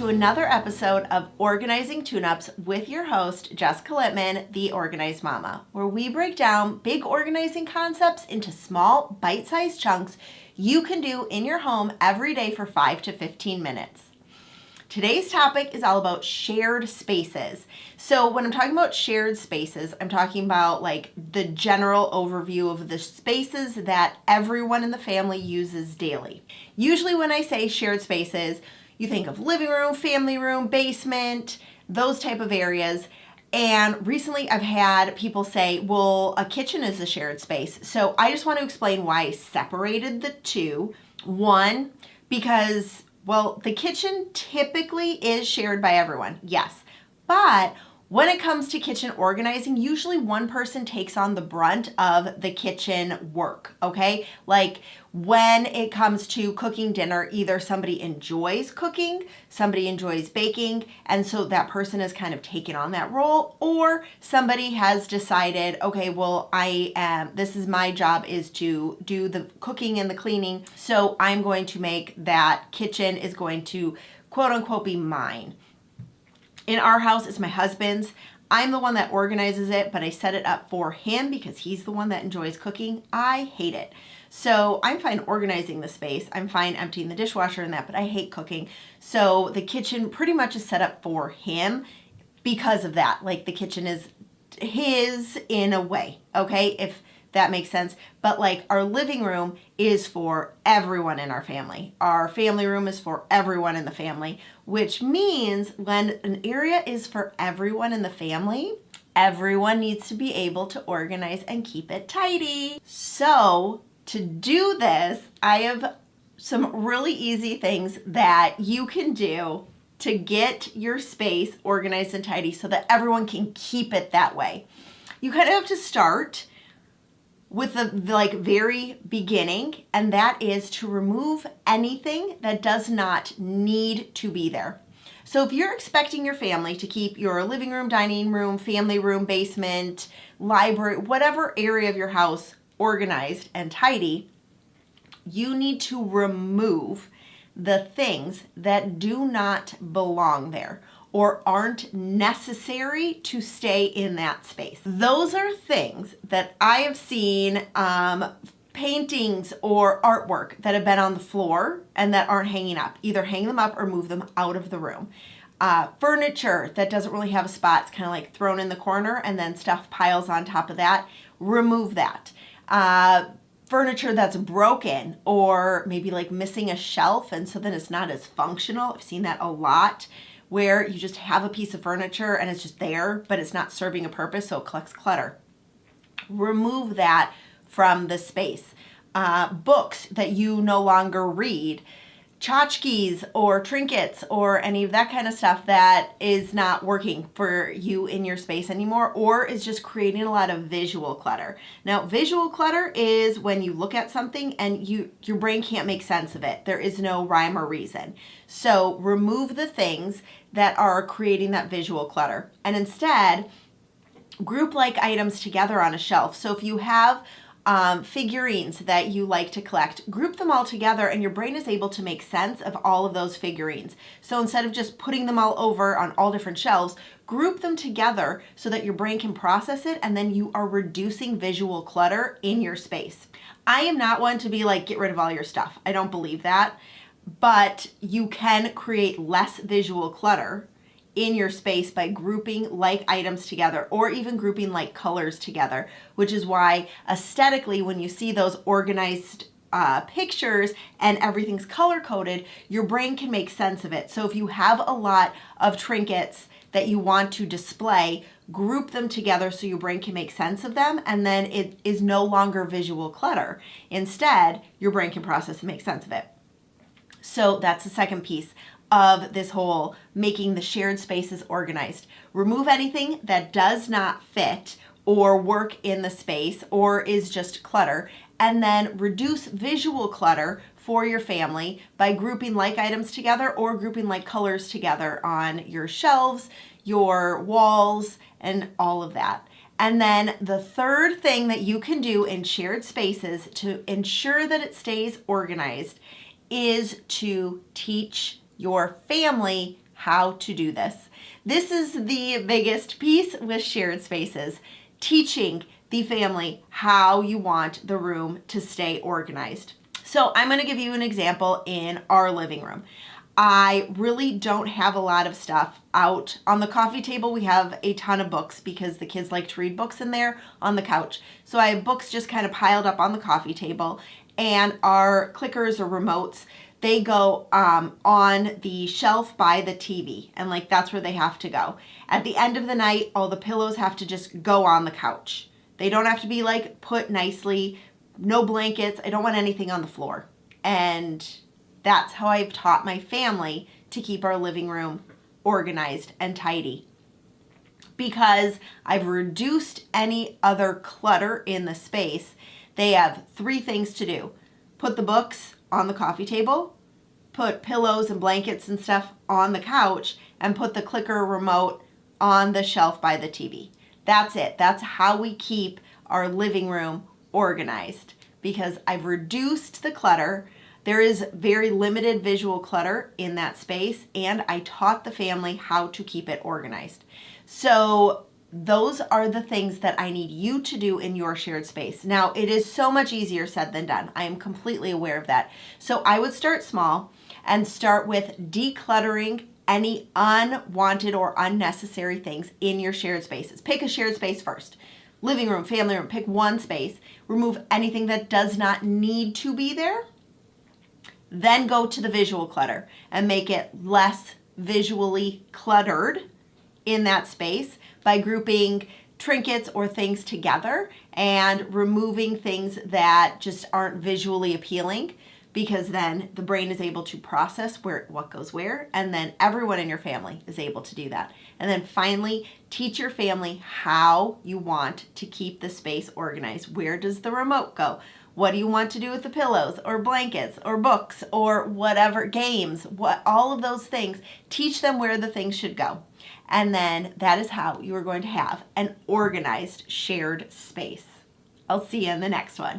to another episode of Organizing Tune-Ups with your host, Jessica Littman, the Organized Mama, where we break down big organizing concepts into small, bite-sized chunks you can do in your home every day for 5 to 15 minutes. Today's topic is all about shared spaces. So when I'm talking about shared spaces, I'm talking about like the general overview of the spaces that everyone in the family uses daily. Usually when I say shared spaces, you think of living room, family room, basement, those type of areas. And recently I've had people say, well, a kitchen is a shared space. So I just want to explain why I separated the two. One, because the kitchen typically is shared by everyone, yes. But when it comes to kitchen organizing, usually one person takes on the brunt of the kitchen work, okay? Like when it comes to cooking dinner, either somebody enjoys cooking, somebody enjoys baking, and so that person has kind of taken on that role, or somebody has decided, okay, this is my job is to do the cooking and the cleaning, so I'm going to make that kitchen is going to quote unquote be mine. In our house, it's my husband's. I'm the one that organizes it, but I set it up for him because he's the one that enjoys cooking. I hate it. So I'm fine organizing the space. I'm fine emptying the dishwasher and that, but I hate cooking. So the kitchen pretty much is set up for him because of that. Like the kitchen is his in a way, okay? If that makes sense. But like our living room is for everyone in our family. Our family room is for everyone in the family, which means when an area is for everyone in the family, everyone needs to be able to organize and keep it tidy. So to do this, I have some really easy things that you can do to get your space organized and tidy so that everyone can keep it that way. You kind of have to start with the very beginning, and that is to remove anything that does not need to be there. So if you're expecting your family to keep your living room, dining room, family room, basement, library, whatever area of your house organized and tidy, you need to remove the things that do not belong there or aren't necessary to stay in that space. Those are things that I have seen paintings or artwork that have been on the floor and that aren't hanging up. Either hang them up or move them out of the room. Furniture that doesn't really have a spot, it's kind of like thrown in the corner and then stuff piles on top of that. Remove that. Furniture that's broken or maybe like missing a shelf and so then it's not as functional. I've seen that a lot, where you just have a piece of furniture and it's just there, but it's not serving a purpose, so it collects clutter. Remove that from the space. Books that you no longer read, tchotchkes or trinkets or any of that kind of stuff that is not working for you in your space anymore or is just creating a lot of visual clutter. Now, visual clutter is when you look at something and your brain can't make sense of it. There is no rhyme or reason. So remove the things that are creating that visual clutter and instead group like items together on a shelf. So if you have figurines that you like to collect, group them all together and your brain is able to make sense of all of those figurines. So instead of just putting them all over on all different shelves, group them together so that your brain can process it and then you are reducing visual clutter in your space. I am not one to be like, get rid of all your stuff. I don't believe that, but you can create less visual clutter in your space by grouping like items together or even grouping like colors together, which is why aesthetically when you see those organized pictures and everything's color coded, your brain can make sense of it. So if you have a lot of trinkets that you want to display, group them together so your brain can make sense of them and then it is no longer visual clutter. Instead, your brain can process and make sense of it. So that's the second piece of this whole making the shared spaces organized. Remove anything that does not fit or work in the space or is just clutter, and then reduce visual clutter for your family by grouping like items together or grouping like colors together on your shelves, your walls, and all of that. And then the third thing that you can do in shared spaces to ensure that it stays organized is to teach your family how to do this. This is the biggest piece with shared spaces, teaching the family how you want the room to stay organized. So I'm going to give you an example in our living room. I really don't have a lot of stuff out. On the coffee table, we have a ton of books because the kids like to read books in there on the couch. So I have books just kind of piled up on the coffee table, and our clickers or remotes, they go on the shelf by the TV, and like that's where they have to go. At the end of the night, all the pillows have to just go on the couch. They don't have to be like put nicely, no blankets. I don't want anything on the floor. And that's how I've taught my family to keep our living room organized and tidy. Because I've reduced any other clutter in the space, they have 3 things to do. Put the books on the coffee table, put pillows and blankets and stuff on the couch, and put the clicker remote on the shelf by the TV. That's it. That's how we keep our living room organized, because I've reduced the clutter. There is very limited visual clutter in that space, and I taught the family how to keep it organized. So those are the things that I need you to do in your shared space. Now, it is so much easier said than done. I am completely aware of that. So I would start small and start with decluttering any unwanted or unnecessary things in your shared spaces. Pick a shared space first. Living room, family room, pick one space. Remove anything that does not need to be there. Then go to the visual clutter and make it less visually cluttered in that space by grouping trinkets or things together and removing things that just aren't visually appealing, because then the brain is able to process what goes where, and then everyone in your family is able to do that. And then finally, teach your family how you want to keep the space organized. Where does the remote go? What do you want to do with the pillows or blankets or books or whatever, games, all of those things. Teach them where the things should go. And then that is how you are going to have an organized shared space. I'll see you in the next one.